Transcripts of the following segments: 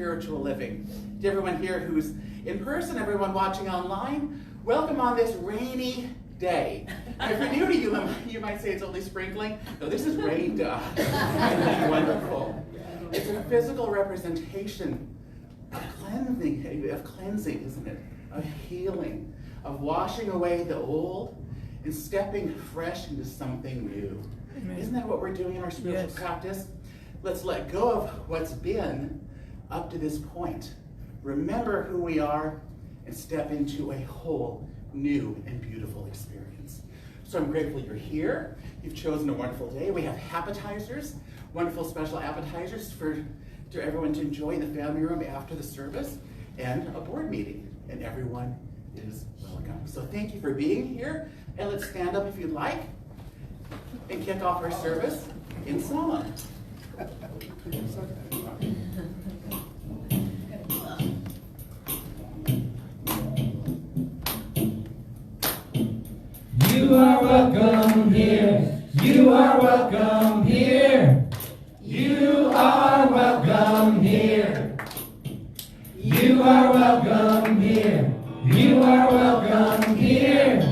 spiritual living. To everyone here who's in person, everyone watching online, welcome on this rainy day. If you're new to Yuma, you might say it's only sprinkling. No, this is rain to us. It's wonderful. It's a physical representation of cleansing, isn't it? Of healing, of washing away the old and stepping fresh into something new. Amen. Isn't that what we're doing in our spiritual practice? Let's let go of what's been up to this point. Remember who we are and step into a whole new and beautiful experience. So I'm grateful you're here. You've chosen a wonderful day. We have appetizers, wonderful special appetizers for everyone to enjoy in the family room after the service, and a board meeting, and everyone is welcome. So thank you for being here, and let's stand up if you'd like and kick off our service in song. You are welcome here. You are welcome here. You are welcome here. You are welcome here. You are welcome here.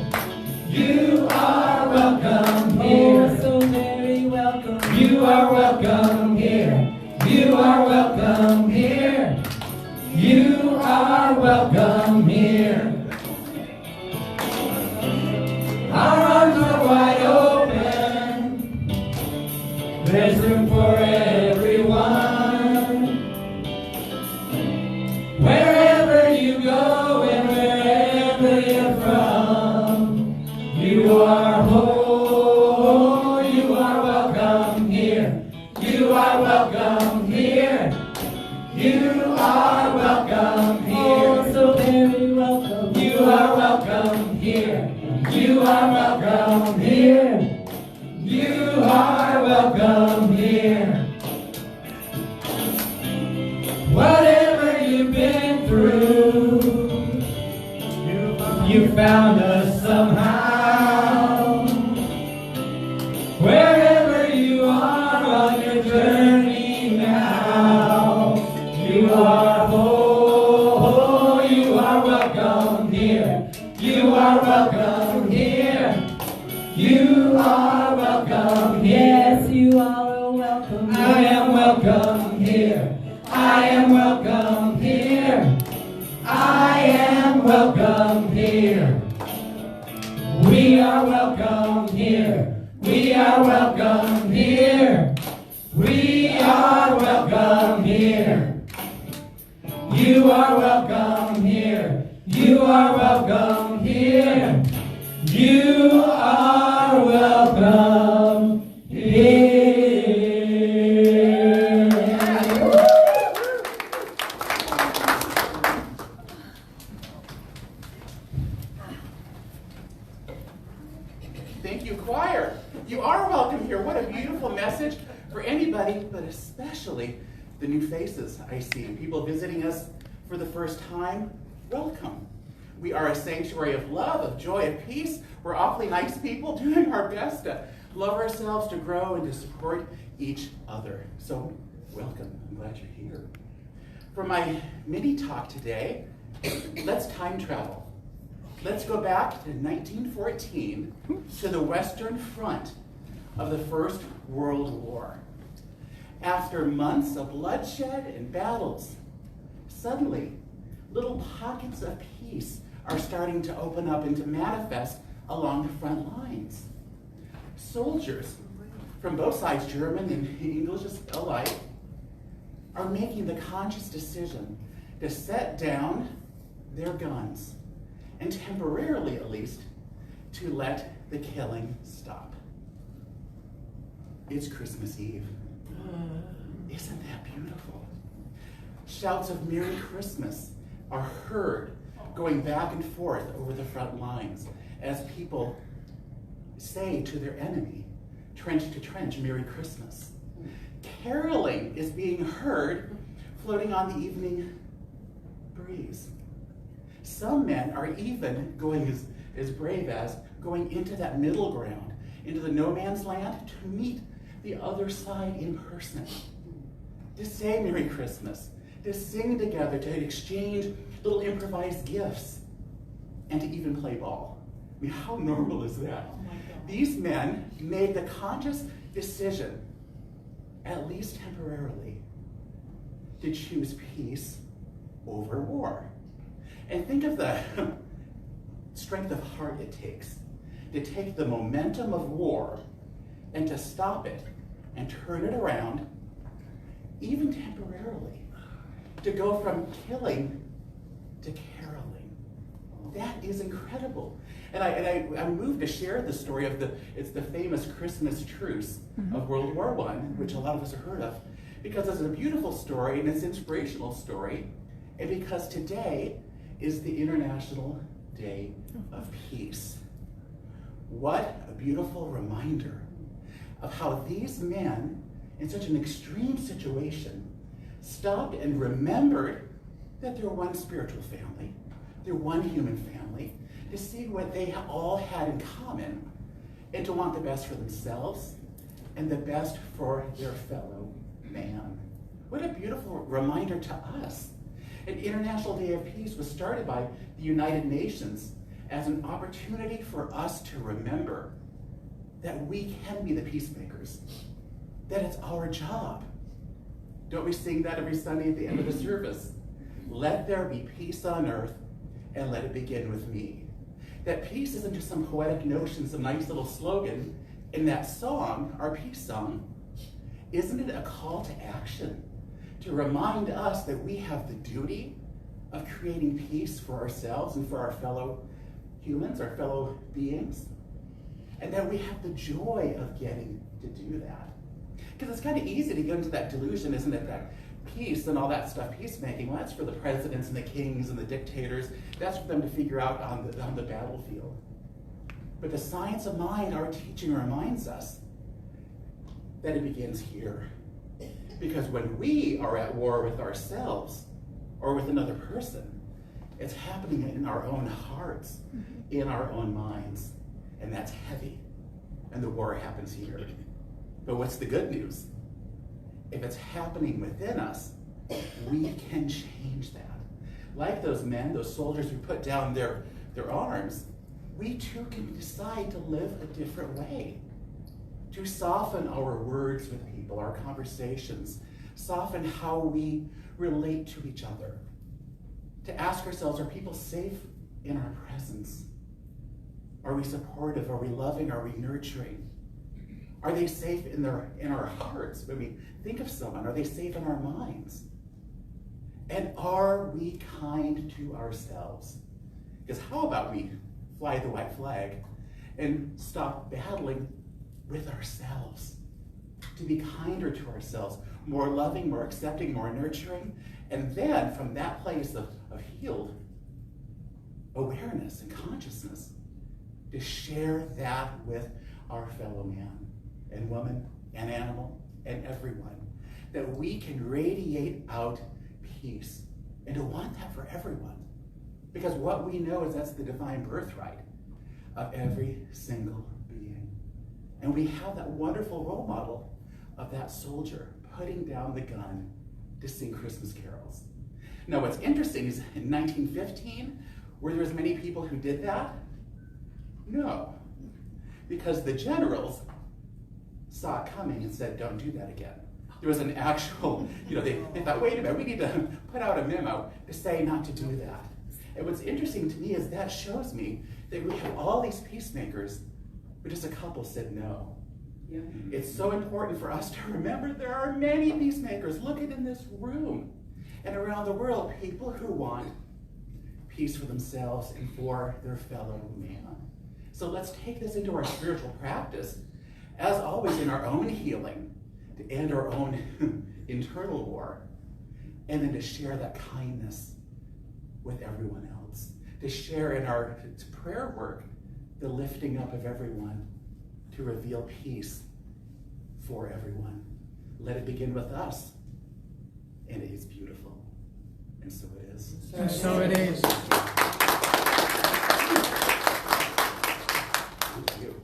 You are welcome here. Oh, so very welcome. You are welcome here. You are welcome here. You are welcome here. Our arms are wide open. There's room for everyone. Wherever you go and wherever you're from, you are whole. You are welcome here. You are welcome here. You are welcome here. Oh, so very welcome. You are welcome here. You are welcome here. You are welcome here. Whatever you've been through, you found us somehow. Wherever you are on your journey now, you are whole. You are welcome here. You are welcome here. You are welcome here. Yes, you are welcome. I am welcome here. I am welcome here. I am welcome here. We are welcome here. We are welcome here. We are welcome here. You are welcome here. You are welcome here. You are welcome here. Thank you, choir. You are welcome here. What a beautiful message for anybody, but especially the new faces I see. People visiting us for the first time, welcome. We are a sanctuary of love, of joy, of peace. We're awfully nice people doing our best to love ourselves, to grow, and to support each other. So welcome. I'm glad you're here. For my mini talk today, let's time travel. Let's go back to 1914 to the Western Front of the First World War. After months of bloodshed and battles, suddenly little pockets of peace are starting to open up and to manifest along the front lines. Soldiers from both sides, German and English alike, are making the conscious decision to set down their guns and temporarily, at least, to let the killing stop. It's Christmas Eve. Isn't that beautiful? Shouts of Merry Christmas are heard going back and forth over the front lines as people say to their enemy, trench to trench, Merry Christmas. Caroling is being heard floating on the evening breeze. Some men are even going as brave as going into that middle ground, into the no man's land, to meet the other side in person, to say Merry Christmas, to sing together, to exchange little improvised gifts, and to even play ball. I mean, how normal is that? Oh my God. These men made the conscious decision, at least temporarily, to choose peace over war. And think of the strength of heart it takes to take the momentum of war and to stop it and turn it around, even temporarily, to go from killing to caroling. That is incredible. And I'm moved to share the story of it's the famous Christmas truce of World War I, which a lot of us have heard of, because it's a beautiful story and it's an inspirational story, and because today is the International Day of Peace. What a beautiful reminder of how these men, in such an extreme situation, stopped and remembered that they're one spiritual family, they're one human family, to see what they all had in common, and to want the best for themselves and the best for their fellow man. What a beautiful reminder to us. An International Day of Peace was started by the United Nations as an opportunity for us to remember that we can be the peacemakers, that it's our job. Don't we sing that every Sunday at the end of the service? Let there be peace on earth, and let it begin with me. That peace isn't just some poetic notion, some nice little slogan. In that song, our peace song, isn't it a call to action to remind us that we have the duty of creating peace for ourselves and for our fellow humans, our fellow beings, and that we have the joy of getting to do that? Because it's kind of easy to get into that delusion, isn't it, that peace and all that stuff, peacemaking, well, that's for the presidents and the kings and the dictators. That's for them to figure out on the battlefield. But the science of mind, our teaching reminds us that it begins here. Because when we are at war with ourselves or with another person, it's happening in our own hearts, in our own minds. And that's heavy. And the war happens here. But what's the good news? If it's happening within us, we can change that. Like those men, those soldiers who put down their arms, we too can decide to live a different way. To soften our words with people, our conversations, soften how we relate to each other. To ask ourselves, are people safe in our presence? Are we supportive? Are we loving? Are we nurturing? Are they safe in our hearts when we think of someone? Are they safe in our minds? And are we kind to ourselves? Because how about we fly the white flag and stop battling with ourselves? To be kinder to ourselves, more loving, more accepting, more nurturing, and then from that place of healed awareness and consciousness, to share that with our fellow man and woman and animal and everyone, that we can radiate out peace, and to want that for everyone. Because what we know is that's the divine birthright of every single being. And we have that wonderful role model of that soldier putting down the gun to sing Christmas carols. Now what's interesting is in 1915, were there as many people who did that? No, because the generals saw it coming and said, don't do that again. There was an actual, they thought, wait a minute, we need to put out a memo to say not to do that. And what's interesting to me is that shows me that we have all these peacemakers, but just a couple said no. Yeah. It's so important for us to remember there are many peacemakers. Look at in this room and around the world, people who want peace for themselves and for their fellow man. So let's take this into our spiritual practice, as always in our own healing, to end our own internal war, and then to share that kindness with everyone else, to share in our prayer work the lifting up of everyone, to reveal peace for everyone. Let it begin with us, and it is beautiful, and so it is. And so it is. Thank you.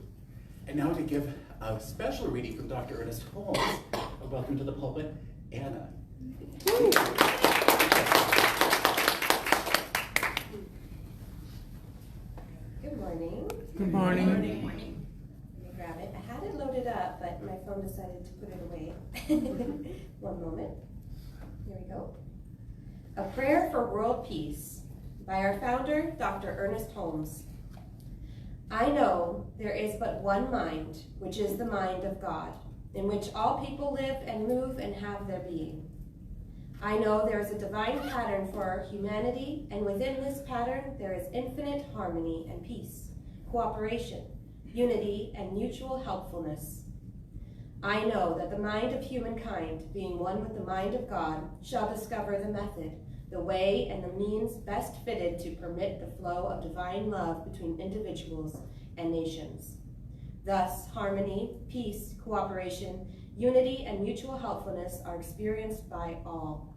And now to give a special reading from Dr. Ernest Holmes, a welcome to the pulpit, Anna. Good morning. Good morning. Let me grab it. I had it loaded up, but my phone decided to put it away. One moment. Here we go. A Prayer for World Peace by our founder, Dr. Ernest Holmes. I know there is but one mind, which is the mind of God, in which all people live and move and have their being. I know there is a divine pattern for humanity, and within this pattern there is infinite harmony and peace, cooperation, unity, and mutual helpfulness. I know that the mind of humankind, being one with the mind of God, shall discover the method, the way, and the means best fitted to permit the flow of divine love between individuals and nations. Thus, harmony, peace, cooperation, unity, and mutual helpfulness are experienced by all.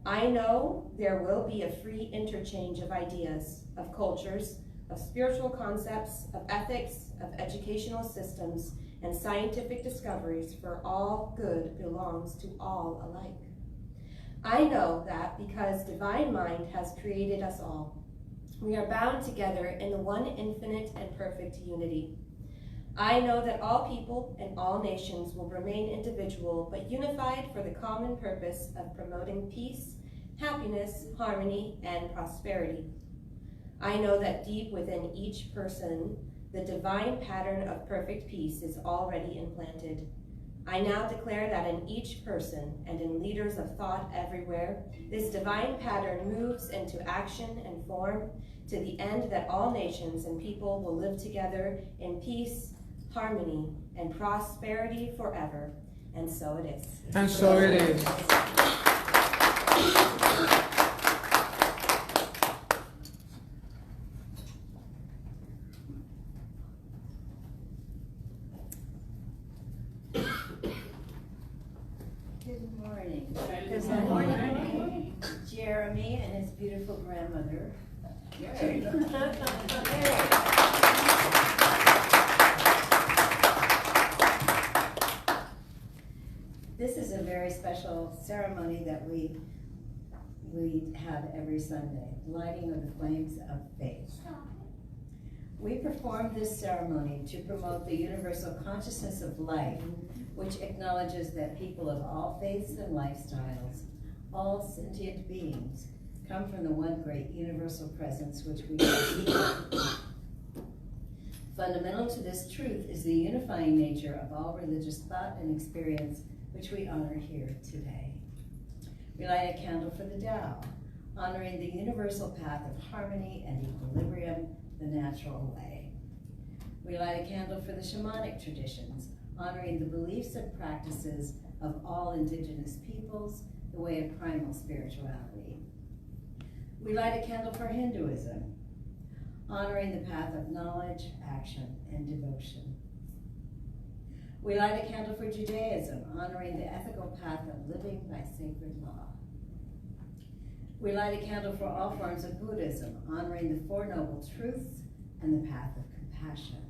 I know there will be a free interchange of ideas, of cultures, of spiritual concepts, of ethics, of educational systems, and scientific discoveries, for all good belongs to all alike. I know that because divine mind has created us all, we are bound together in the one infinite and perfect unity. I know that all people and all nations will remain individual, but unified for the common purpose of promoting peace, happiness, harmony, and prosperity. I know that deep within each person, the divine pattern of perfect peace is already implanted. I now declare that in each person and in leaders of thought everywhere, this divine pattern moves into action and form to the end that all nations and people will live together in peace, harmony, and prosperity forever. And so it is. And so it is. Good morning. Good morning. Jeremy and his beautiful grandmother. Yay. This is a very special ceremony that we have every Sunday, lighting of the flames of faith. We perform this ceremony to promote the universal consciousness of life, which acknowledges that people of all faiths and lifestyles, all sentient beings, come from the one great universal presence which we are. Fundamental to this truth is the unifying nature of all religious thought and experience, which we honor here today. We light a candle for the Tao, honoring the universal path of harmony and equilibrium, the natural way. We light a candle for the shamanic traditions, honoring the beliefs and practices of all indigenous peoples, the way of primal spirituality. We light a candle for Hinduism, honoring the path of knowledge, action, and devotion. We light a candle for Judaism, honoring the ethical path of living by sacred law. We light a candle for all forms of Buddhism, honoring the Four Noble Truths and the path of compassion.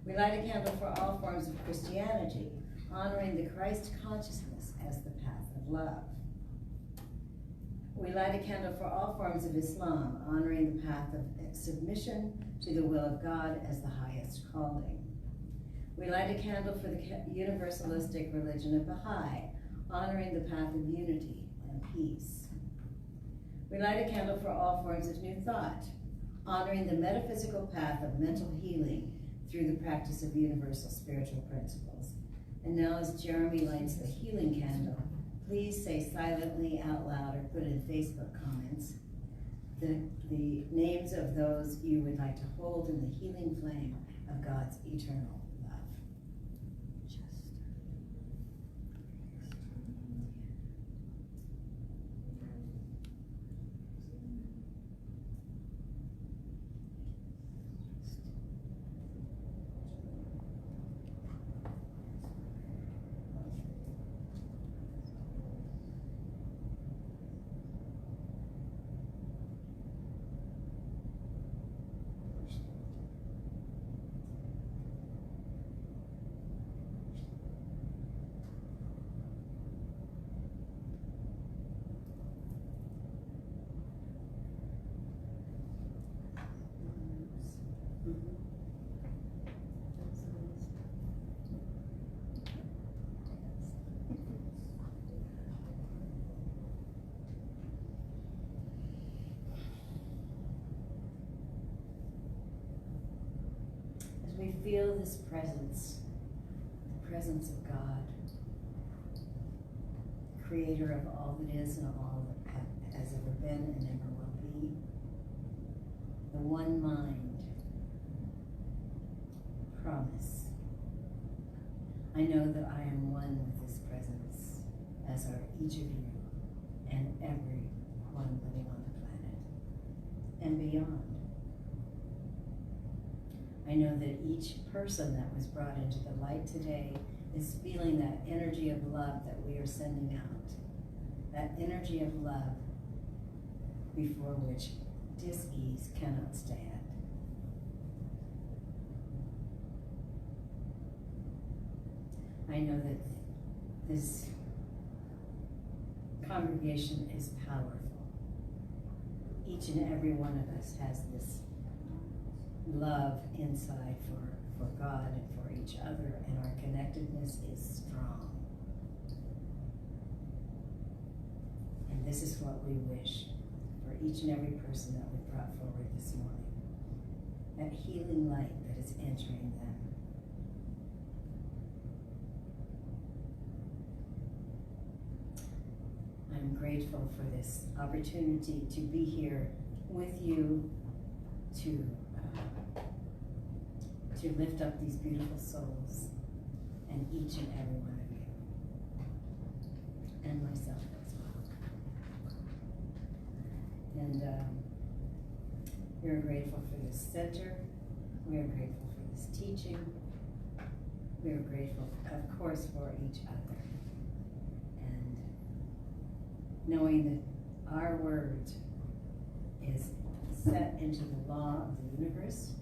We light a candle for all forms of Christianity, honoring the Christ consciousness as the path of love. We light a candle for all forms of Islam, honoring the path of submission to the will of God as the highest calling. We light a candle for the universalistic religion of Baha'i, honoring the path of unity and peace. We light a candle for all forms of New Thought, honoring the metaphysical path of mental healing through the practice of universal spiritual principles. And now as Jeremy lights the healing candle, please say silently out loud or put in Facebook comments the names of those you would like to hold in the healing flame of God's eternal love. this presence, the presence of God, creator of all that is and of all that has ever been and ever will be, the one mind, promise. I know that I am one with this presence, as are each of you and every one living on the planet and beyond. I know that each person that was brought into the light today is feeling that energy of love that we are sending out. That energy of love before which dis-ease cannot stand. I know that this congregation is powerful. Each and every one of us has this love inside for God and for each other, and our connectedness is strong. And this is what we wish for each and every person that we brought forward this morning. That healing light that is entering them. I'm grateful for this opportunity to be here with you to lift up these beautiful souls and each and every one of you and myself as well. And we are grateful for this center. We are grateful for this teaching. We are grateful, of course, for each other. And knowing that our word is set into the law of the universe,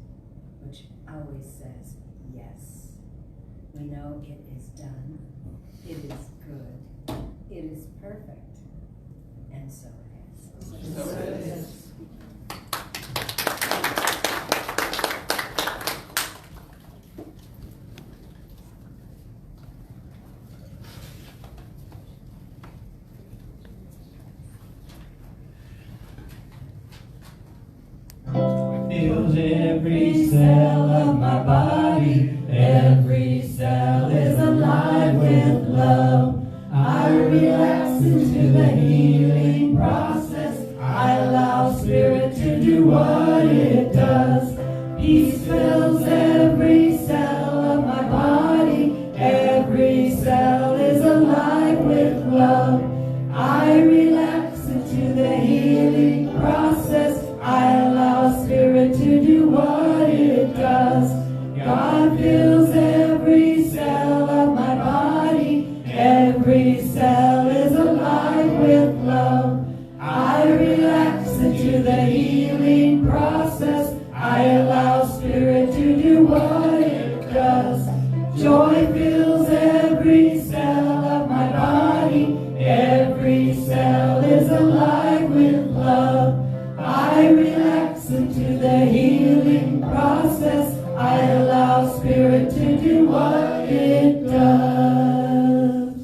which always says yes. We know it is done, it is good, it is perfect, and so it is. So it is. Fills every cell of my body. Every cell is alive with love. I relax into the healing process. I allow spirit to do what it does. Peace fills every cell of my body. Every cell is alive with love. I relax into the healing process. I allow spirit to do what it does. God fills every cell of my body. Every cell is alive with love. I relax into the healing process. I allow spirit to do what it does. Joy fills every cell of my body. Every cell is alive with love. I relax into the healing process. I allow spirit to do what it does.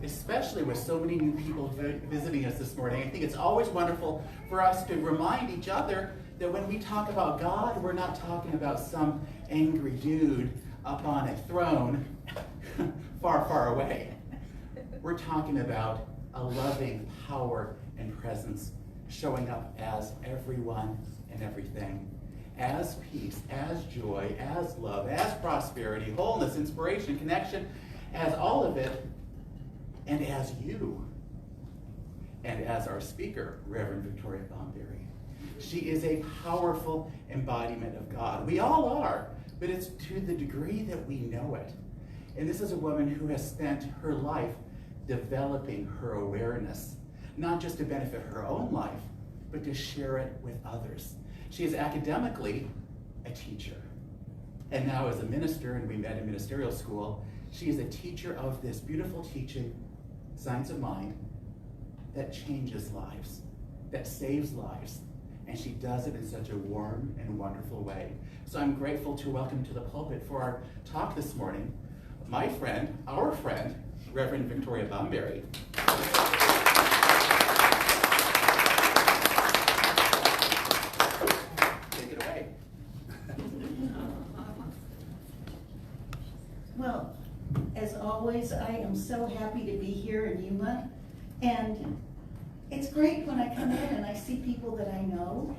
Especially with so many new people visiting us this morning, I think it's always wonderful for us to remind each other that when we talk about God, we're not talking about some angry dude up on a throne far, far away. We're talking about a loving power and presence showing up as everyone and everything, as peace, as joy, as love, as prosperity, wholeness, inspiration, connection, as all of it, and as you, and as our speaker, Reverend Victoria Bomberry. She is a powerful embodiment of God. We all are, but it's to the degree that we know it. And this is a woman who has spent her life developing her awareness, not just to benefit her own life, but to share it with others. She is academically a teacher. And now as a minister, and we met in ministerial school, she is a teacher of this beautiful teaching, Science of Mind, that changes lives, that saves lives. And she does it in such a warm and wonderful way. So I'm grateful to welcome to the pulpit for our talk this morning, my friend, our friend, Reverend Victoria Bomberry. Take it away. Well, as always, I am so happy to be here in Yuma. And it's great when I come in and I see people that I know,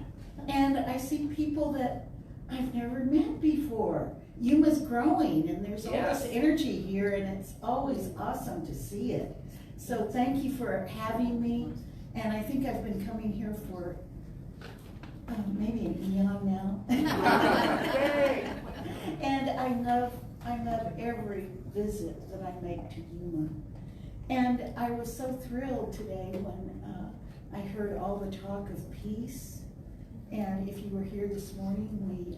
and I see people that I've never met before. Yuma's growing, and there's all this energy here, and it's always awesome to see it. So thank you for having me, and I think I've been coming here for maybe an eon now. And I love every visit that I make to Yuma. And I was so thrilled today when I heard all the talk of peace. And if you were here this morning, we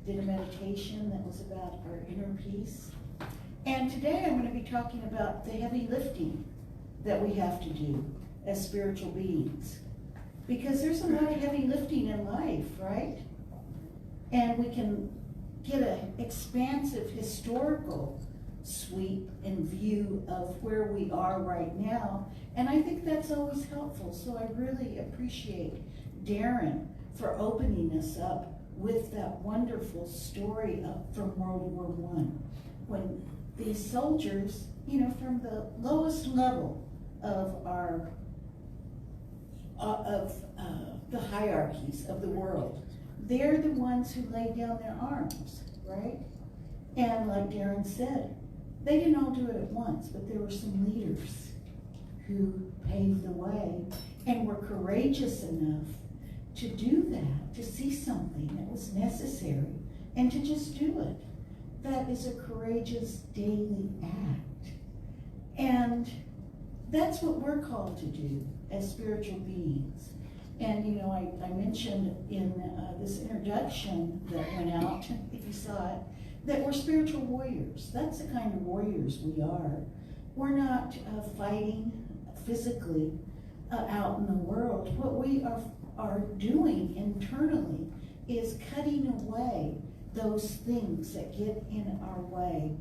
did a meditation that was about our inner peace. And today I'm going to be talking about the heavy lifting that we have to do as spiritual beings. Because there's a lot of heavy lifting in life, right? And we can get an expansive historical sweep and view of where we are right now. And I think that's always helpful. So I really appreciate Darren for opening us up with that wonderful story from World War I, when these soldiers, you know, from the lowest level of our the hierarchies of the world, they're the ones who laid down their arms, right? And like Darren said, they didn't all do it at once, but there were some leaders who paved the way and were courageous enough to do that, to see something that was necessary and to just do it. That is a courageous daily act. And that's what we're called to do as spiritual beings. And you know, I mentioned in this introduction that went out, if you saw it, that we're spiritual warriors. That's the kind of warriors we are. We're not fighting physically out in the world. What we are doing internally is cutting away those things that get in our way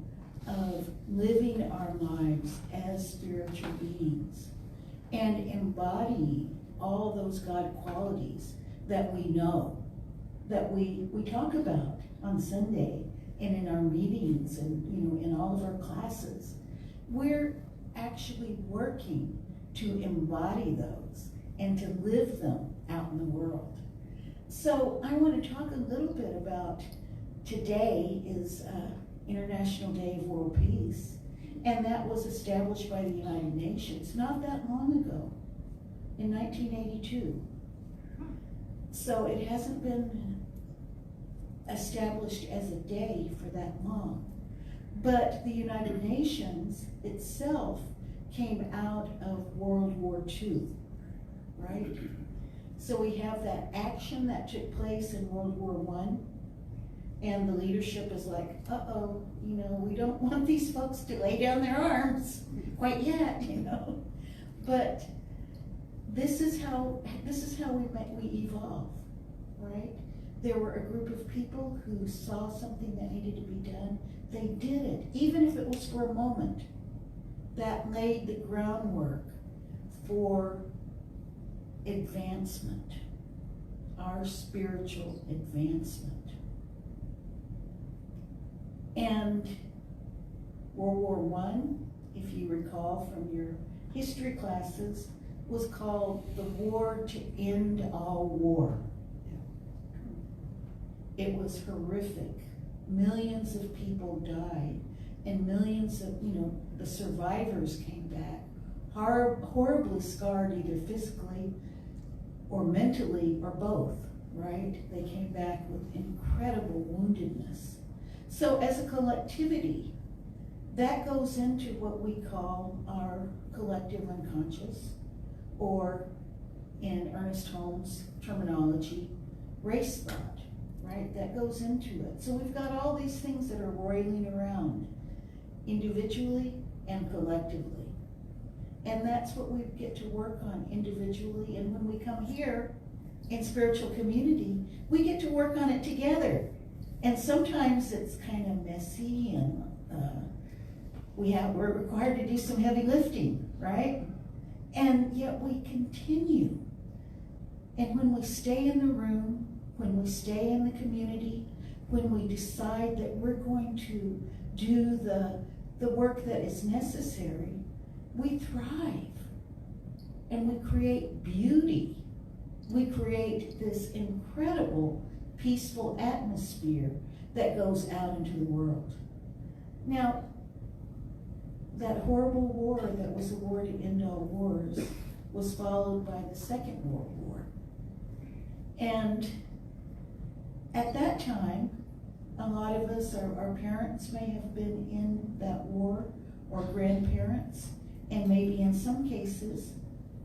of living our lives as spiritual beings and embodying all those God qualities that we know, that we talk about on Sunday and in our meetings and, you know, in all of our classes. We're actually working to embody those and to live them out in the world. So I want to talk a little bit about today is International Day of World Peace, and that was established by the United Nations not that long ago, in 1982. So it hasn't been established as a day for that long. But the United Nations itself came out of World War II, right? So we have that action that took place in World War I, and the leadership is like, uh-oh, you know, we don't want these folks to lay down their arms quite yet, you know. But this is how we evolve, right? There were a group of people who saw something that needed to be done. They did it, even if it was for a moment. That laid the groundwork for advancement, our spiritual advancement. And World War I, if you recall from your history classes, was called the War to End All War. It was horrific. Millions of people died, and millions of, you know, the survivors came back, horribly scarred either physically or mentally or both, right? They came back with incredible woundedness. So as a collectivity, that goes into what we call our collective unconscious, or in Ernest Holmes' terminology, race thought, right? That goes into it. So we've got all these things that are roiling around, individually and collectively. And that's what we get to work on individually. And when we come here in spiritual community, we get to work on it together. And sometimes it's kind of messy and We're required to do some heavy lifting, right? And yet we continue. And when we stay in the room, when we stay in the community, when we decide that we're going to do the work that is necessary, we thrive. And we create beauty. We create this incredible, peaceful atmosphere that goes out into the world. Now, that horrible war that was the war to end all wars was followed by the Second World War. And at that time, a lot of us, our parents may have been in that war, or grandparents, and maybe in some cases,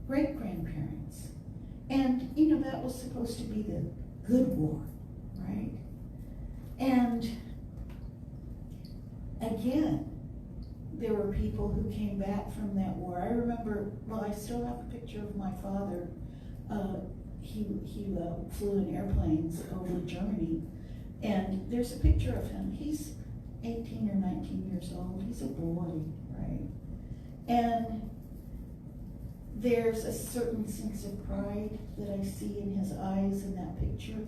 great-grandparents. And, that was supposed to be the good war, right? And again, there were people who came back from that war. I remember, I still have a picture of my father. He flew in airplanes over Germany, and there's a picture of him. He's 18 or 19 years old. He's a boy, right? And there's a certain sense of pride that I see in his eyes in that picture.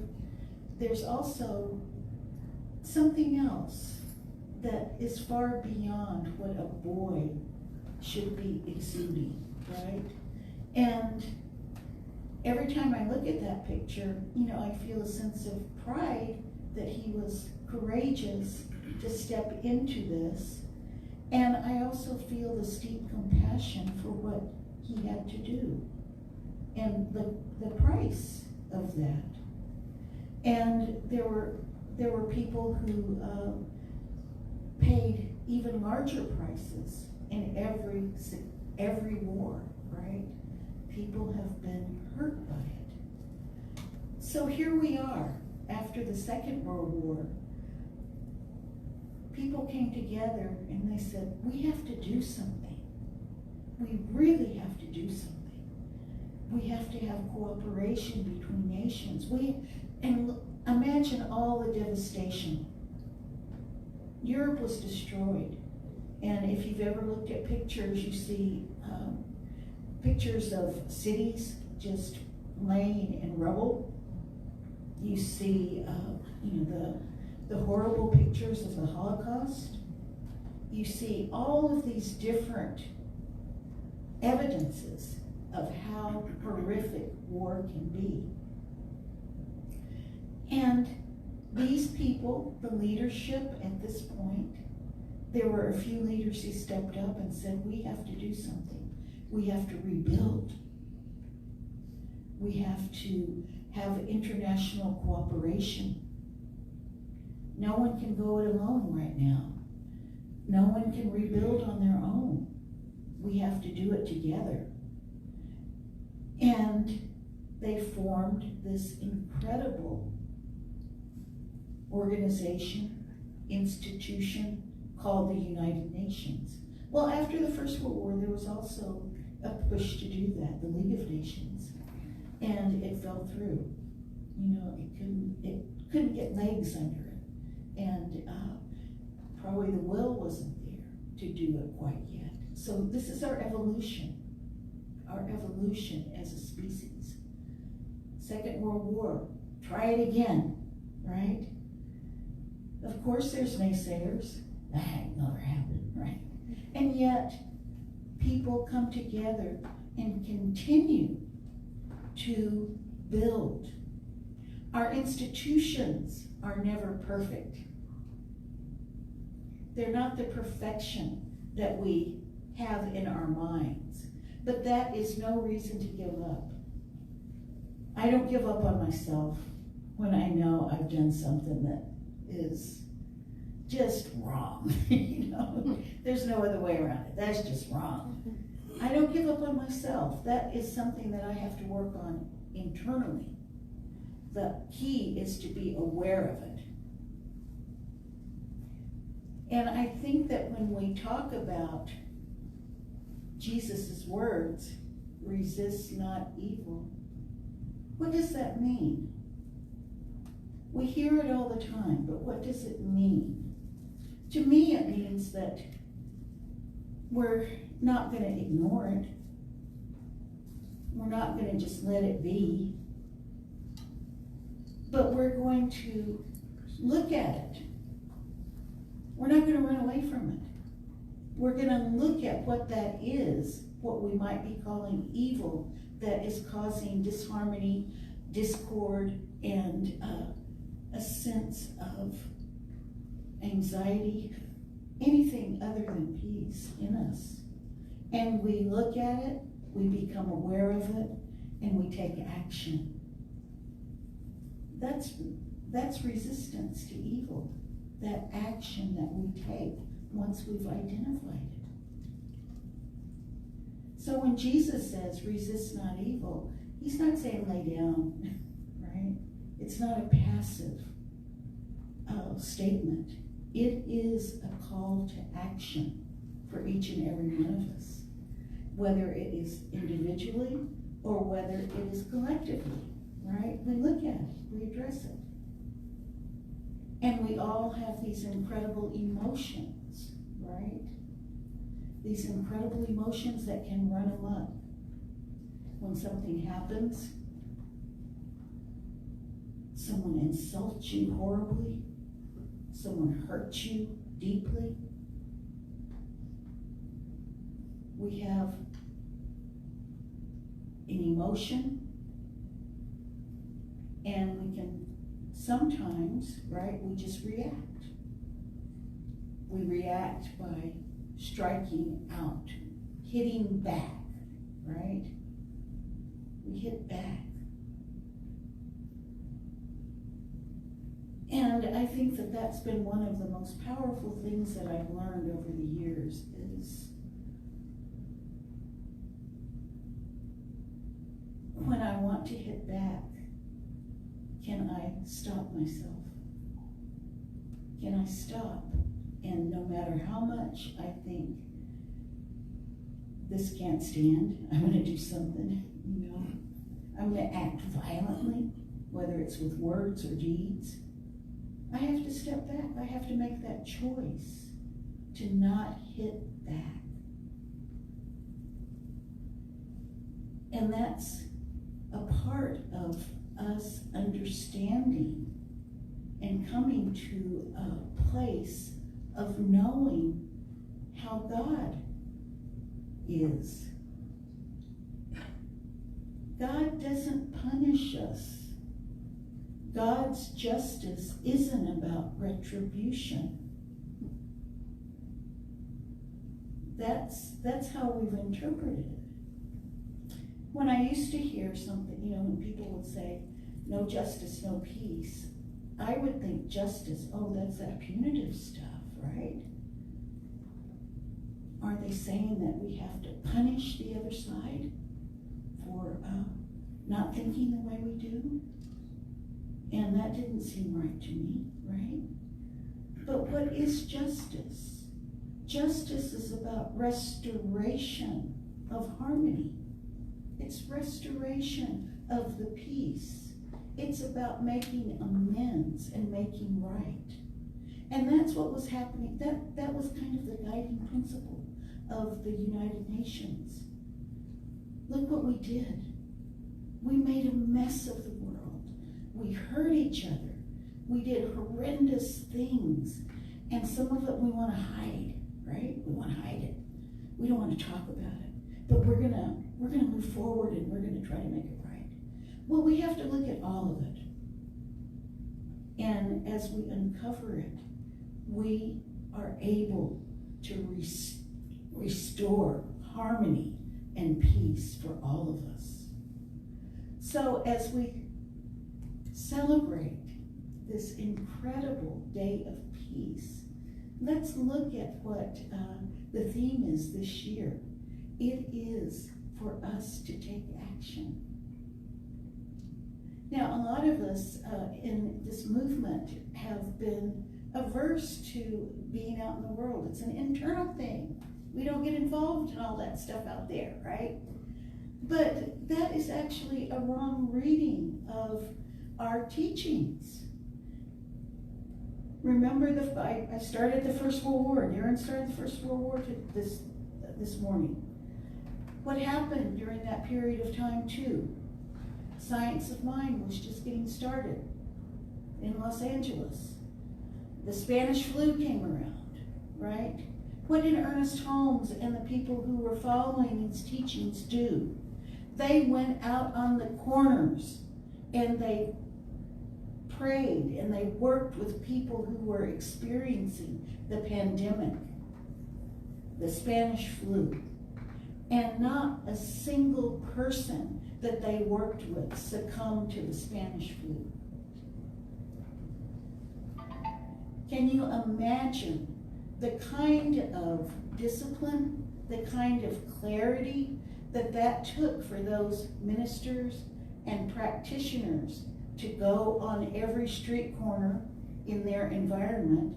There's also something else that is far beyond what a boy should be exuding, right? And every time I look at that picture, I feel a sense of pride that he was courageous to step into this. And I also feel the steep compassion for what he had to do and the price of that. And there were people who paid even larger prices in every war, right? People have been hurt by it. So here we are, after the Second World War. People came together and they said, we have to do something. We really have to do something. We have to have cooperation between nations. And imagine all the devastation. Europe was destroyed. And if you've ever looked at pictures, you see pictures of cities just laying in rubble. You see, the horrible pictures of the Holocaust. You see all of these different evidences of how horrific war can be. And these people, the leadership at this point, there were a few leaders who stepped up and said, we have to do something. We have to rebuild. We have to have international cooperation. No one can go it alone right now. No one can rebuild on their own. We have to do it together. And they formed this incredible organization, institution called the United Nations. Well, after the First World War, there was also a push to do that, the League of Nations, and it fell through. It couldn't get legs under it, and probably the will wasn't there to do it quite yet. So this is our evolution as a species. Second World War, try it again, right? Of course there's naysayers, that ain't never happened, right? And yet, people come together and continue to build. Our institutions are never perfect. They're not the perfection that we have in our minds, but that is no reason to give up. I don't give up on myself when I know I've done something that is just wrong. There's no other way around it. That's just wrong. I don't give up on myself. That is something that I have to work on internally. The key is to be aware of it. And I think that when we talk about Jesus' words, resist not evil, what does that mean? We hear it all the time, but what does it mean? To me, it means that we're not going to ignore it. We're not going to just let it be. But we're going to look at it. We're not going to run away from it. We're going to look at what that is, what we might be calling evil, that is causing disharmony, discord, and a sense of anxiety, anything other than peace in us. And we look at it, we become aware of it, and we take action. That's resistance to evil, that action that we take once we've identified it. So when Jesus says, resist not evil, he's not saying lay down, right? It's not a passive statement. It is a call to action for each and every one of us, whether it is individually or whether it is collectively, right? We look at it, we address it. And we all have these incredible emotions, right? These incredible emotions that can run amok. When something happens, someone insults you horribly, someone hurts you deeply, we have an emotion, and we can sometimes, right, we just react. We react by striking out, hitting back, right? We hit back. And I think that that's been one of the most powerful things that I've learned over the years is when I want to hit back, can I stop myself? Can I stop? And no matter how much I think this can't stand, I'm going to do something, you know. I'm going to act violently, whether it's with words or deeds. I have to step back. I have to make that choice to not hit back. And that's a part of us understanding and coming to a place of knowing how God is. God doesn't punish us. God's justice isn't about retribution. That's how we've interpreted it. When I used to hear something, you know, when people would say, no justice, no peace, I would think justice, oh, that's that punitive stuff, right? Are they saying that we have to punish the other side for not thinking the way we do? And that didn't seem right to me, right? But what is justice? Justice is about restoration of harmony. It's restoration of the peace. It's about making amends and making right. And that's what was happening. That was kind of the guiding principle of the United Nations. Look what we did. We made a mess of the world. We hurt each other. We did horrendous things. And some of it we want to hide, right? We want to hide it. We don't want to talk about it. But we're gonna move forward and we're gonna try to make it right. Well, we have to look at all of it. And as we uncover it, we are able to restore harmony and peace for all of us. So as we celebrate this incredible day of peace, let's look at what the theme is this year. It is for us to take action. Now, a lot of us in this movement have been averse to being out in the world. It's an internal thing. We don't get involved in all that stuff out there, right? But that is actually a wrong reading of our teachings. Remember, I started the First World War. Darren started the First World War to this this morning. What happened during that period of time too? Science of Mind was just getting started in Los Angeles. The Spanish flu came around, right? What did Ernest Holmes and the people who were following his teachings do? They went out on the corners and they prayed and they worked with people who were experiencing the pandemic, the Spanish flu. And not a single person that they worked with succumbed to the Spanish flu. Can you imagine the kind of discipline, the kind of clarity that took for those ministers and practitioners to go on every street corner in their environment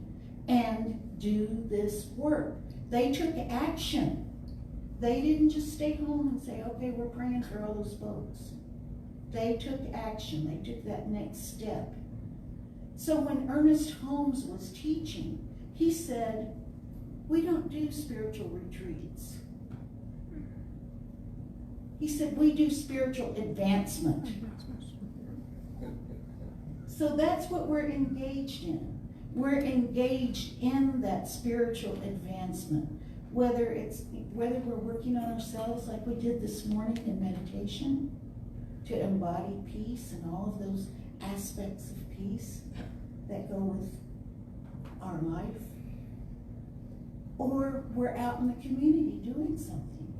and do this work? They took action. They didn't just stay home and say, okay, we're praying for all those folks. They took action. They took that next step. So when Ernest Holmes was teaching, he said, we don't do spiritual retreats. He said, we do spiritual advancement. So that's what we're engaged in. We're engaged in that spiritual advancement. Whether we're working on ourselves like we did this morning in meditation to embody peace and all of those aspects of peace that go with our life, or we're out in the community doing something.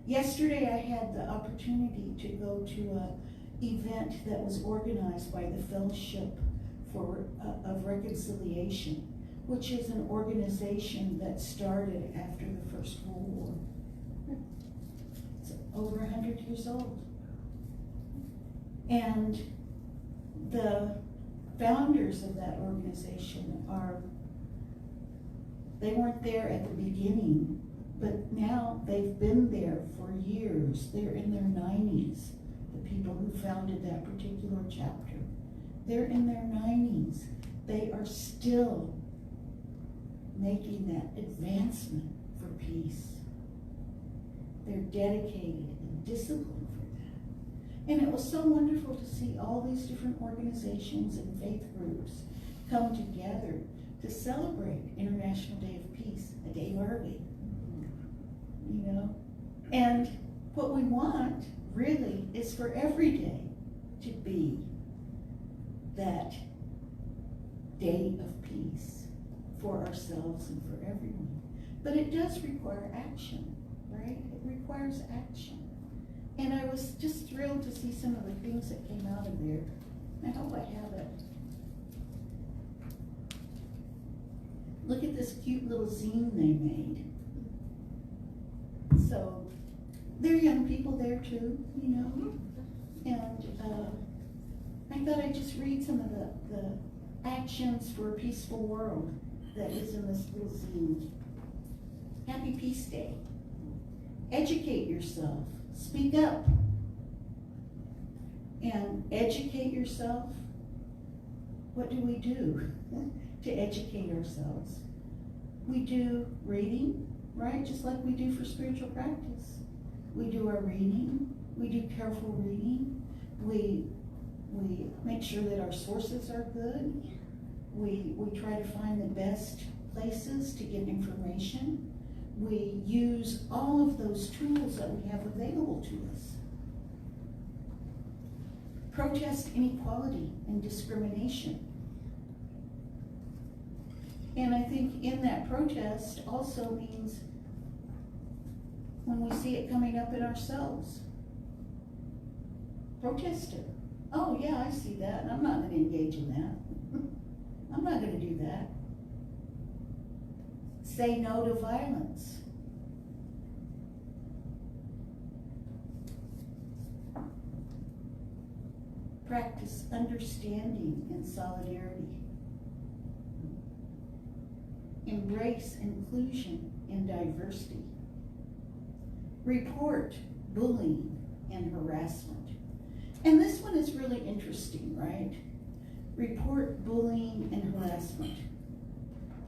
Yesterday I had the opportunity to go to an event that was organized by the Fellowship of Reconciliation, which is an organization that started after the First World War. It's over 100 years old. And the founders of that organization they weren't there at the beginning, but now they've been there for years. They're in their 90s, the people who founded that particular chapter. They're in their 90s. They are still making that advancement for peace. They're dedicated and disciplined for that. And it was so wonderful to see all these different organizations and faith groups come together to celebrate International Day of Peace a day early. You know? And what we want really is for every day to be that day of peace for ourselves and for everyone. But it does require action, right? It requires action. And I was just thrilled to see some of the things that came out of there. I hope I have it. Look at this cute little zine they made. So, there are young people there too, you know. And I thought I'd just read some of the actions for a peaceful world that is in this little zine. Happy Peace Day. Educate yourself. Speak up. And educate yourself. What do we do to educate ourselves? We do reading, right? Just like we do for spiritual practice. We do our reading. We do careful reading. We make sure that our sources are good. We try to find the best places to get information. We use all of those tools that we have available to us. Protest inequality and discrimination. And I think in that protest also means when we see it coming up in ourselves. Protest it. Oh yeah, I see that, and I'm not going to engage in that. I'm not going to do that. Say no to violence. Practice understanding and solidarity. Embrace inclusion and diversity. Report bullying and harassment. And this one is really interesting, right? Report bullying and harassment.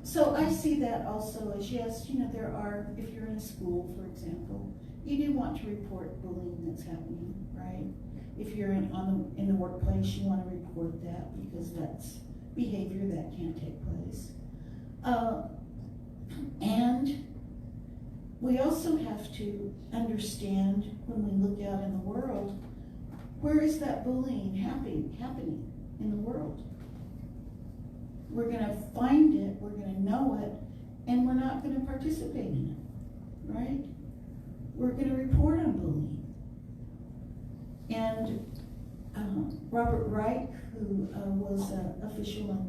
So I see that also as, yes, there are, if you're in a school, for example, you do want to report bullying that's happening, right? If you're in the workplace, you want to report that because that's behavior that can't take place. And we also have to understand when we look out in the world, where is that bullying happening in the world? We're going to find it, we're going to know it, and we're not going to participate in it, right? We're going to report on bullying. And Robert Reich, who was an official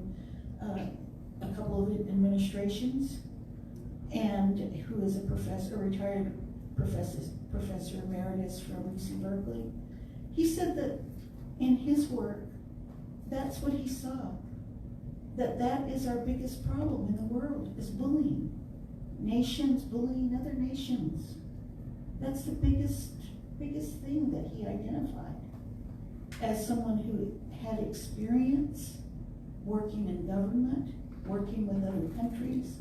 in a couple of administrations, and who is a professor, a retired professor emeritus from UC Berkeley, he said that in his work, that's what he saw. That is our biggest problem in the world, is bullying. Nations bullying other nations. That's the biggest thing that he identified. As someone who had experience working in government, working with other countries,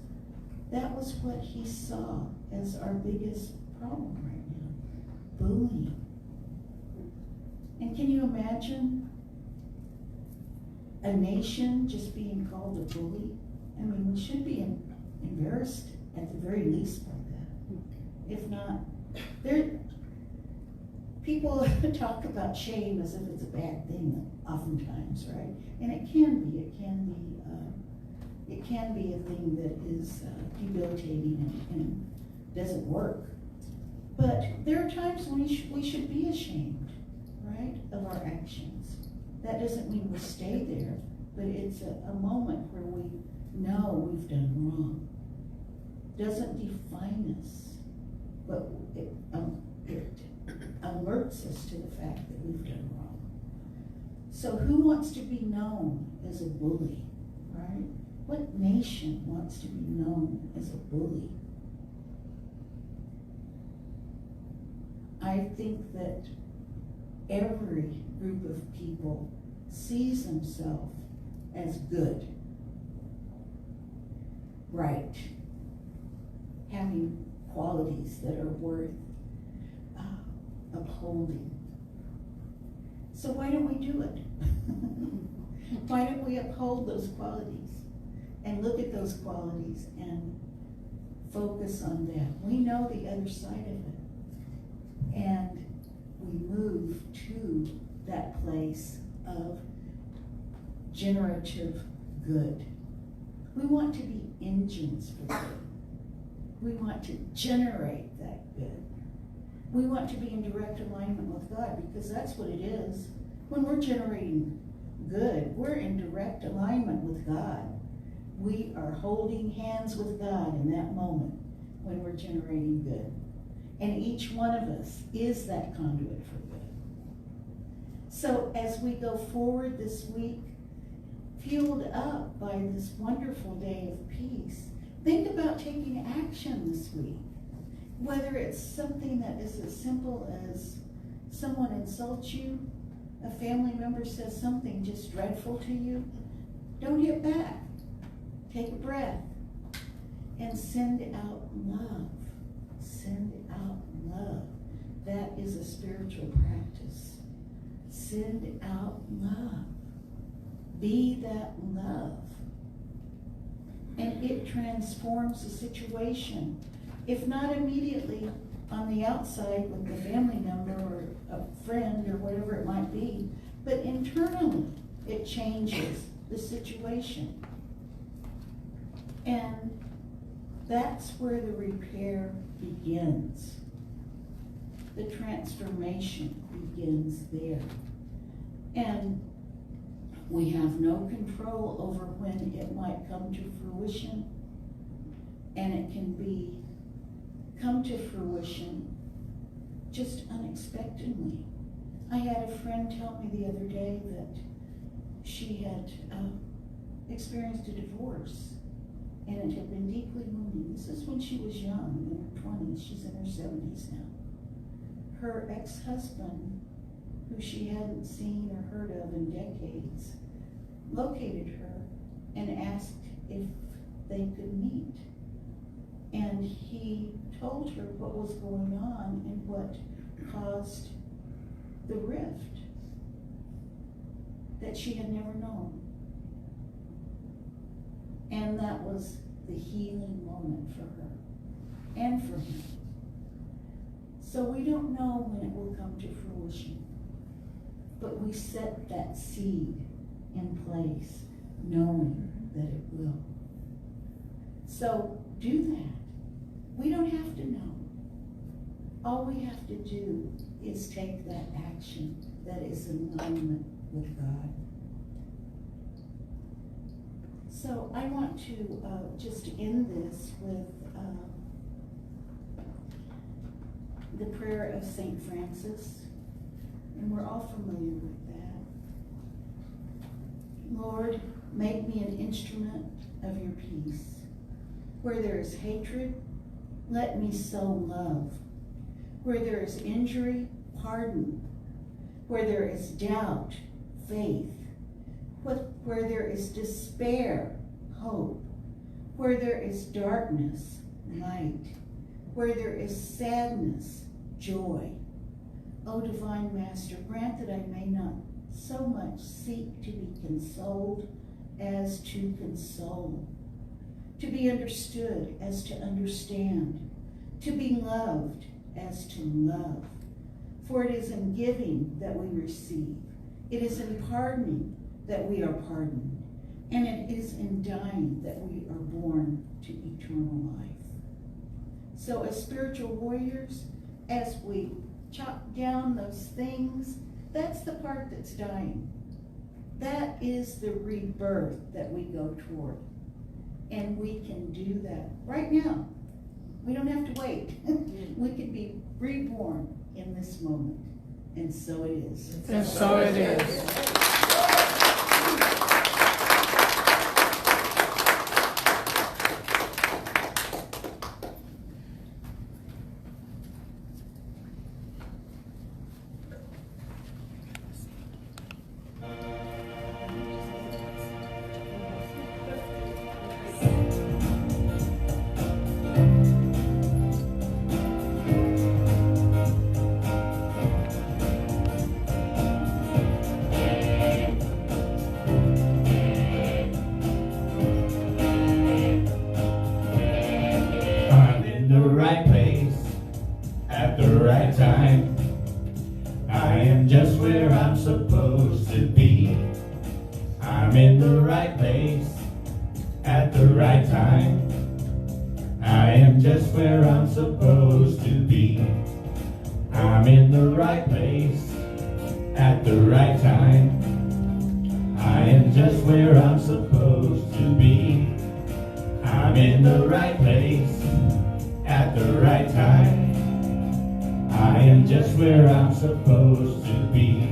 that was what he saw as our biggest problem right now, bullying. And can you imagine a nation just being called a bully? I mean, we should be embarrassed at the very least by that. If not, people talk about shame as if it's a bad thing oftentimes, right? And it can be a thing that is debilitating and doesn't work. But there are times when we should be ashamed, right, of our actions. That doesn't mean we stay there, but it's a moment where we know we've done wrong. Doesn't define us, but it alerts us to the fact that we've done wrong. So who wants to be known as a bully, right? What nation wants to be known as a bully? I think that every group of people sees themselves as good, right, having qualities that are worth upholding. So why don't we do it? Why don't we uphold those qualities and look at those qualities and focus on that? We know the other side of it, and we move to that place of generative good. We want to be engines for good. We want to generate that good. We want to be in direct alignment with God, because that's what it is. When we're generating good, we're in direct alignment with God. We are holding hands with God in that moment when we're generating good. And each one of us is that conduit for good. So as we go forward this week, fueled up by this wonderful day of peace, think about taking action this week. Whether it's something that is as simple as someone insults you, a family member says something just dreadful to you, don't hit back. Take a breath and send out love. Send out love. That is a spiritual practice. Send out love. Be that love. And it transforms the situation. If not immediately on the outside with the family member or a friend or whatever it might be, but internally it changes the situation. And that's where the repair begins. The transformation begins there. And we have no control over when it might come to fruition, and it can come to fruition just unexpectedly. I had a friend tell me the other day that she had experienced a divorce, and it had been deeply moving. This is when she was young, in her 20s. She's in her 70s now. Her ex-husband, who she hadn't seen or heard of in decades, located her and asked if they could meet. And he told her what was going on and what caused the rift that she had never known. And that was the healing moment for her and for him. So we don't know when it will come to fruition, but we set that seed in place knowing that it will. So do that. We don't have to know. All we have to do is take that action that is in alignment with God. So I want to just end this with the prayer of St. Francis, and we're all familiar with that. Lord, make me an instrument of your peace. Where there is hatred, let me sow love. Where there is injury, pardon. Where there is doubt, faith. Where there is despair, hope. Where there is darkness, light. Where there is sadness, joy. O Divine Master, grant that I may not so much seek to be consoled as to console, to be understood as to understand, to be loved as to love. For it is in giving that we receive. It is in pardoning that we are pardoned. And it is in dying that we are born to eternal life. So as spiritual warriors, as we chop down those things, that's the part that's dying. That is the rebirth that we go toward. And we can do that right now. We don't have to wait. We could be reborn in this moment. And so it is. And so it is. Just where I'm supposed to be. I'm in the right place at the right time. I am just where I'm supposed to be. I'm in the right place at the right time. I am just where I'm supposed to be. I'm in the right place at the right time. I am just where I'm supposed to be.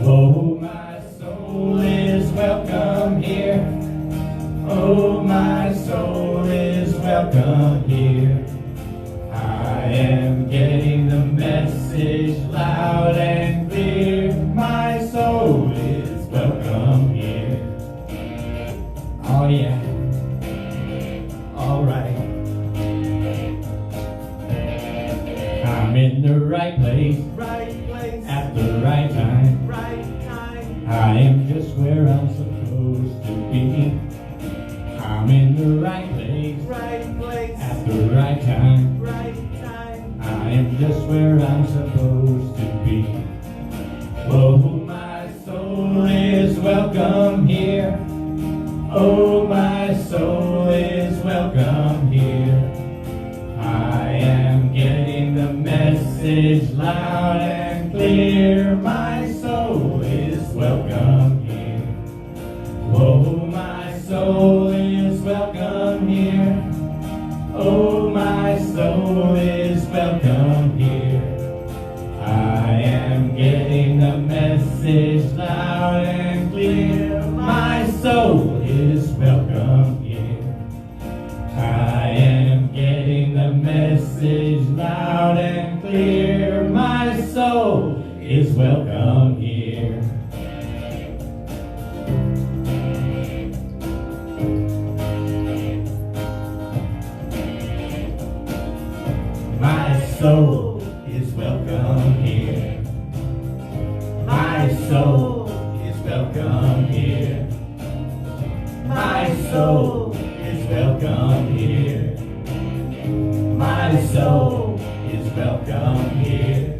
Oh, my soul is welcome here. Oh, my soul is welcome here. I am getting the message loud and clear. My soul is welcome here. Oh, yeah. All right. I'm in the right place at the right time. I am just where I'm supposed to be. I'm in the right place at the right time. I am just where I'm supposed to be. Oh, my soul is welcome here. Oh, my soul is welcome here. I am getting the message loud and clear. My soul is welcome here. Oh, my soul is welcome here. Oh, my soul is welcome here. I am getting the message loud and clear. My soul is welcome here. I am getting the message loud and clear. My soul is welcome here. soul is welcome here. My soul is welcome here.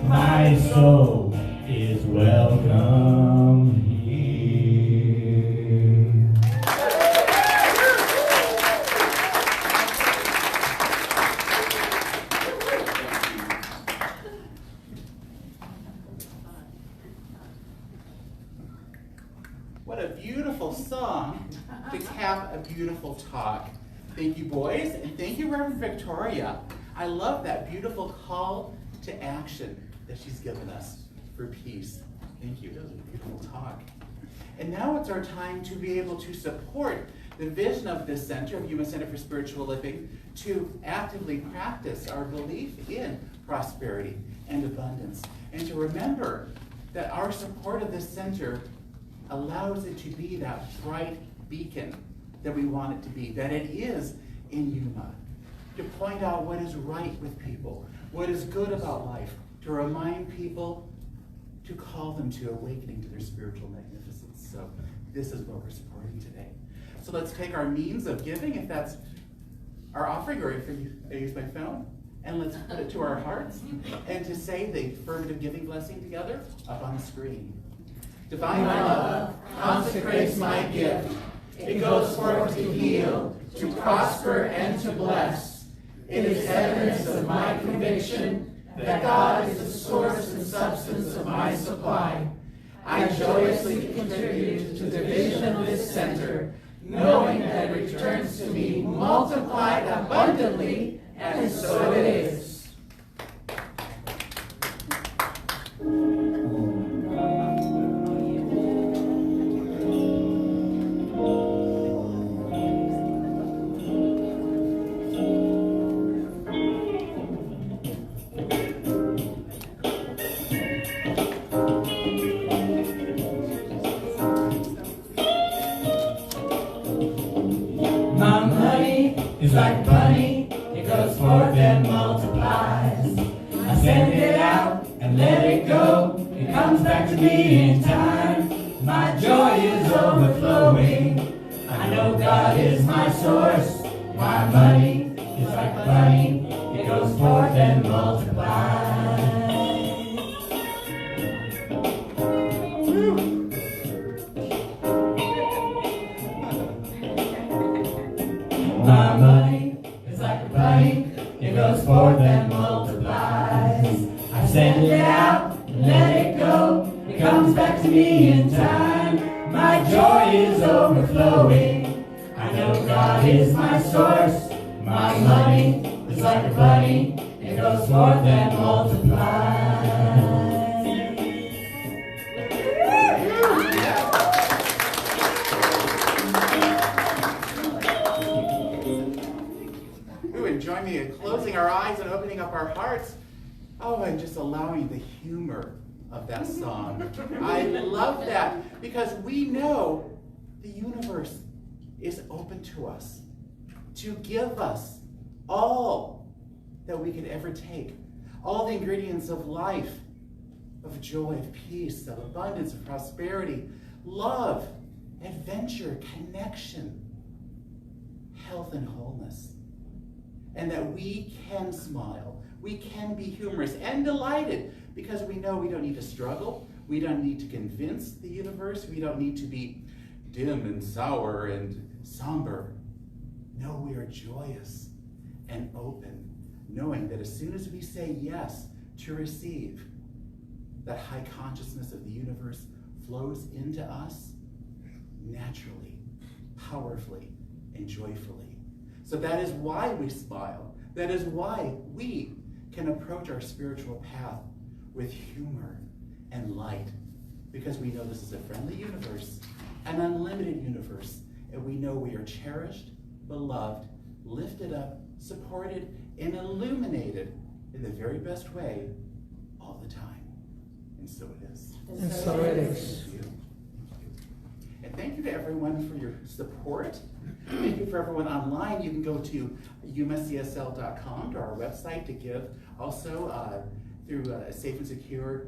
My soul is welcome here. What a beautiful song to cap a beautiful talk. Thank you, boys, and thank you, Reverend Victoria. I love that beautiful call to action that she's given us for peace. Thank you. That was a beautiful talk. And now it's our time to be able to support the vision of this center, of Yuma Center for Spiritual Living, to actively practice our belief in prosperity and abundance, and to remember that our support of this center allows it to be that bright beacon that we want it to be, that it is in Yuma, to point out what is right with people, what is good about life, to remind people, to call them to awakening to their spiritual magnificence. So this is what we're supporting today. So let's take our means of giving, if that's our offering, or if I use my phone, and let's put it to our hearts, and to say the affirmative giving blessing together up on the screen. Divine love consecrates my gift. It goes forth to heal, to prosper, and to bless. It is evidence of my conviction that God is the source and substance of my supply. I joyously contribute to the vision of this center, knowing that it returns to me multiplied abundantly, and so it is. Like money, it goes forth and multiplies. I send it out and let it go. It comes back to me in time. My joy is overflowing. I know God is my source. My money is like money. It goes forth and multiplies. My money is like a bunny, it goes forth and multiplies. I send it out and let it go, it comes back to me in time. My joy is overflowing, I know God is my source. My money is like a bunny, it goes forth and multiplies. Join me in closing our eyes and opening up our hearts. Oh, and just allowing the humor of that song. I love that, because we know the universe is open to us to give us all that we could ever take, all the ingredients of life, of joy, of peace, of abundance, of prosperity, love, adventure, connection, health, and wholeness. And that we can smile, we can be humorous and delighted, because we know we don't need to struggle, we don't need to convince the universe, we don't need to be dim and sour and somber. No, we are joyous and open, knowing that as soon as we say yes to receive, that high consciousness of the universe flows into us naturally, powerfully, and joyfully. So that is why we smile. That is why we can approach our spiritual path with humor and light, because we know this is a friendly universe, an unlimited universe, and we know we are cherished, beloved, lifted up, supported, and illuminated in the very best way all the time. And so it is. And so it is. Thank you. And thank you to everyone for your support. Thank you for everyone online. You can go to YumaCSL.com, to our website, to give. Also, through a safe and secure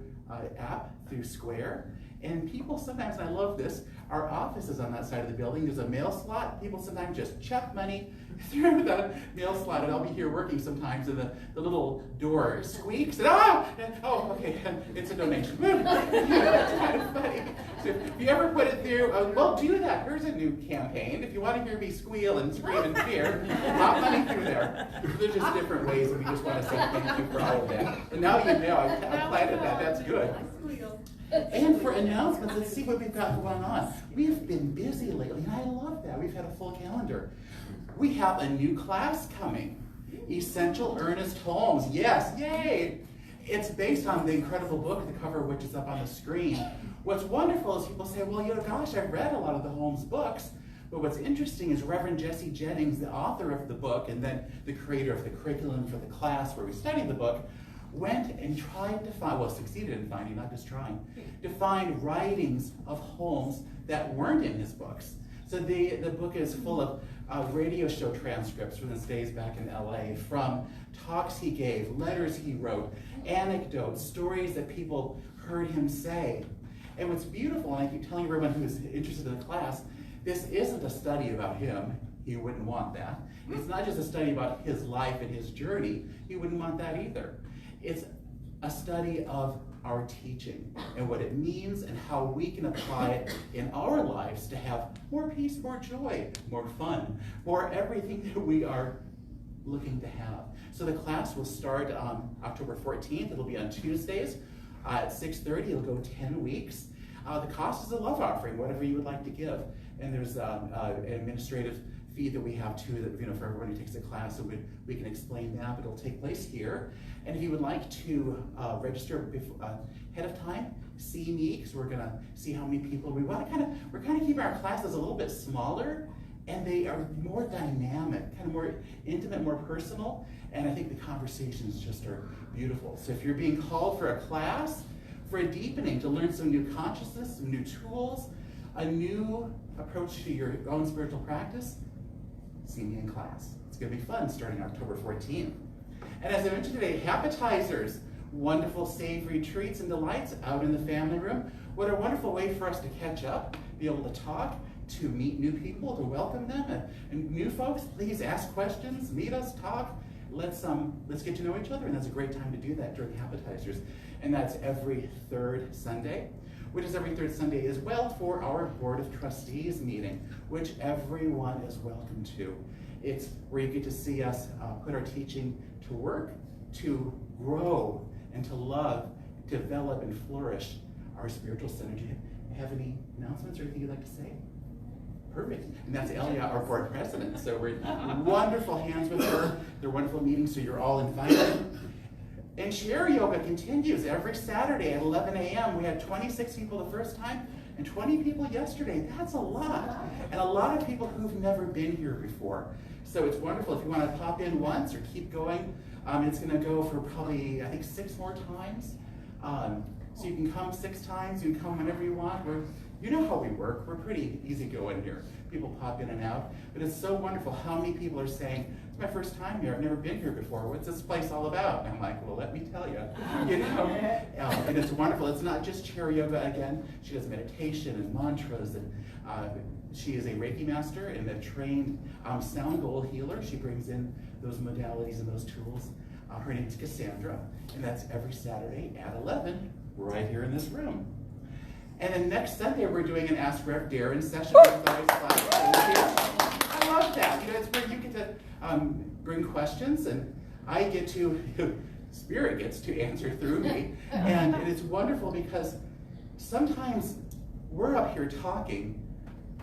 app through Square. And people sometimes, and I love this, our office is on that side of the building. There's a mail slot. People sometimes just chuck money through the mail slot, and I'll be here working sometimes, and the little door squeaks, and oh, okay, it's a donation. It's kind of funny. So if you ever put it through, well, do that. Here's a new campaign. If you want to hear me squeal and scream in fear, pop money through there. There's just different ways, and we just want to say thank you for all of that. And now you know, I planted that. That's good. And for announcements, let's see what we've got going on. We've been busy lately, and I love that. We've had a full calendar. We have a new class coming, Essential Ernest Holmes. Yes, yay! It's based on the incredible book, the cover of which is up on the screen. What's wonderful is people say, well, you know, gosh, I've read a lot of the Holmes books. But what's interesting is Reverend Jesse Jennings, the author of the book, and then the creator of the curriculum for the class where we study the book, went and tried to find, well, succeeded in finding, not just trying, to find writings of Holmes that weren't in his books. So the book is full of radio show transcripts from his days back in LA, from talks he gave, letters he wrote, anecdotes, stories that people heard him say. And what's beautiful, and I keep telling everyone who's interested in the class, this isn't a study about him. He wouldn't want that. It's not just a study about his life and his journey. He wouldn't want that either. It's a study of our teaching and what it means and how we can apply it in our lives to have more peace, more joy, more fun, more everything that we are looking to have. So the class will start on October 14th. It'll be on Tuesdays at 6:30. It'll go 10 weeks. The cost is a love offering, whatever you would like to give. And there's an administrative fee that we have too, that, you know, for everyone who takes the class, so we can explain that, but it'll take place here. And if you would like to register ahead of time, see me, because we're gonna see how many people we're kind of keeping our classes a little bit smaller, and they are more dynamic, kind of more intimate, more personal, and I think the conversations just are beautiful. So if you're being called for a class, for a deepening, to learn some new consciousness, some new tools, a new approach to your own spiritual practice, see me in class. It's going to be fun starting October 14th. And as I mentioned today, appetizers, wonderful savory treats and delights out in the family room. What a wonderful way for us to catch up, be able to talk, to meet new people, to welcome them. And new folks, please ask questions, meet us, talk. Let's get to know each other, and that's a great time to do that during appetizers. And that's every third Sunday, which is every third Sunday as well for our Board of Trustees meeting, which everyone is welcome to. It's where you get to see us put our teaching to work, to grow, and to love, develop, and flourish our spiritual center. Do you have any announcements or anything you'd like to say? Perfect. And that's Elia, our board president. So we're in wonderful hands with her. They're wonderful meetings, so you're all invited. And chair yoga continues every Saturday at 11 a.m. We had 26 people the first time and 20 people yesterday. That's a lot. And a lot of people who've never been here before. So it's wonderful. If you want to pop in once or keep going, it's going to go for probably, I think, 6 more times. So you can come 6 times. You can come whenever you want. You know how we work. We're pretty easygoing here. People pop in and out. But it's so wonderful how many people are saying, it's my first time here. I've never been here before. What's this place all about? And I'm like, well, let me tell you. You know? And it's wonderful. It's not just chair yoga again. She does meditation and mantras. And she is a Reiki master and a trained sound bowl healer. She brings in those modalities and those tools. Her name is Cassandra. And that's every Saturday at 11 right here in this room. And then next Sunday, we're doing an Ask Rev Darren session. I love that. You know, it's where you get to bring questions, and I get to, Spirit gets to answer through me. And it's wonderful because sometimes we're up here talking,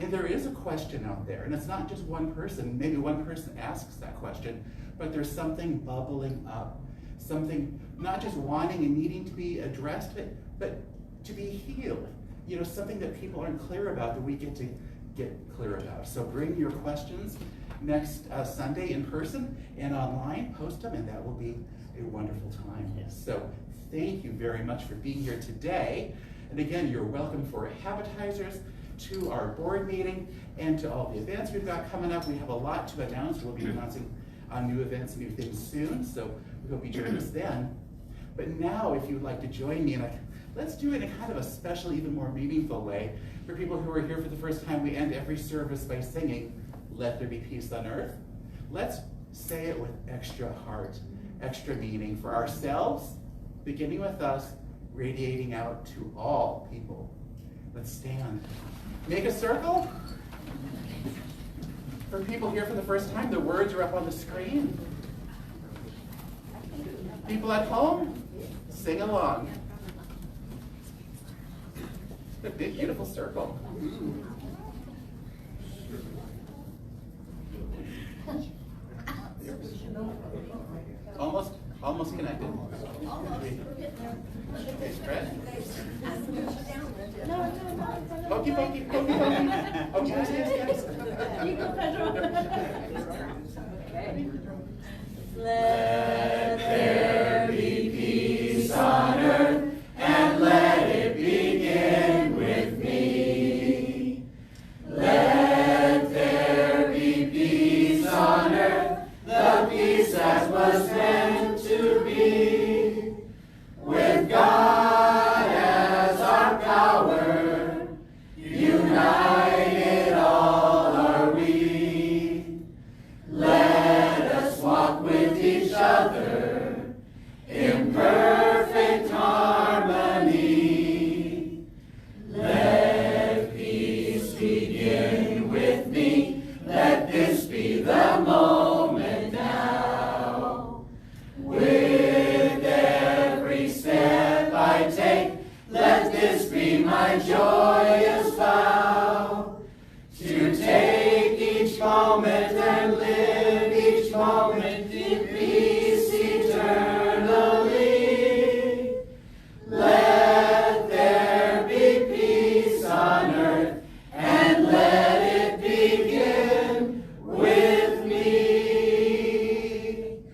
and there is a question out there. And it's not just one person. Maybe one person asks that question, but there's something bubbling up. Something not just wanting and needing to be addressed, but to be healed. You know, something that people aren't clear about that we get to get clear about. So bring your questions next Sunday in person and online, post them, and that will be a wonderful time. Yes. So thank you very much for being here today. And again, you're welcome for appetizers, to our board meeting, and to all the events we've got coming up. We have a lot to announce. We'll be announcing new events and new things soon, so we hope you join us then. But now, if you'd like to join me in a let's do it in kind of a special, even more meaningful way. For people who are here for the first time, we end every service by singing, "Let there be peace on earth." Let's say it with extra heart, extra meaning for ourselves, beginning with us, radiating out to all people. Let's stand. Make a circle. For people here for the first time, the words are up on the screen. People at home, sing along. A big, beautiful circle. Almost connected. Okay, spread. Pokey, pokey, pokey, pokey. Okay, yes. You go, Pedro. Let there be peace on earth, and let it begin with me. Let there be peace on earth, the peace that was meant to be. With God as our power, united all are we. Let us walk with each other in perfect harmony. Let peace begin with me. Let this be the moment now. With every step I take, let this be my joyous vow. To take each moment and live each moment in peace eternally. Let there be peace on earth, and let it begin with me.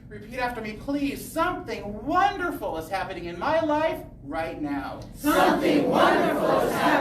Repeat after me, please. Something wonderful is happening in my life right now. Something wonderful is happening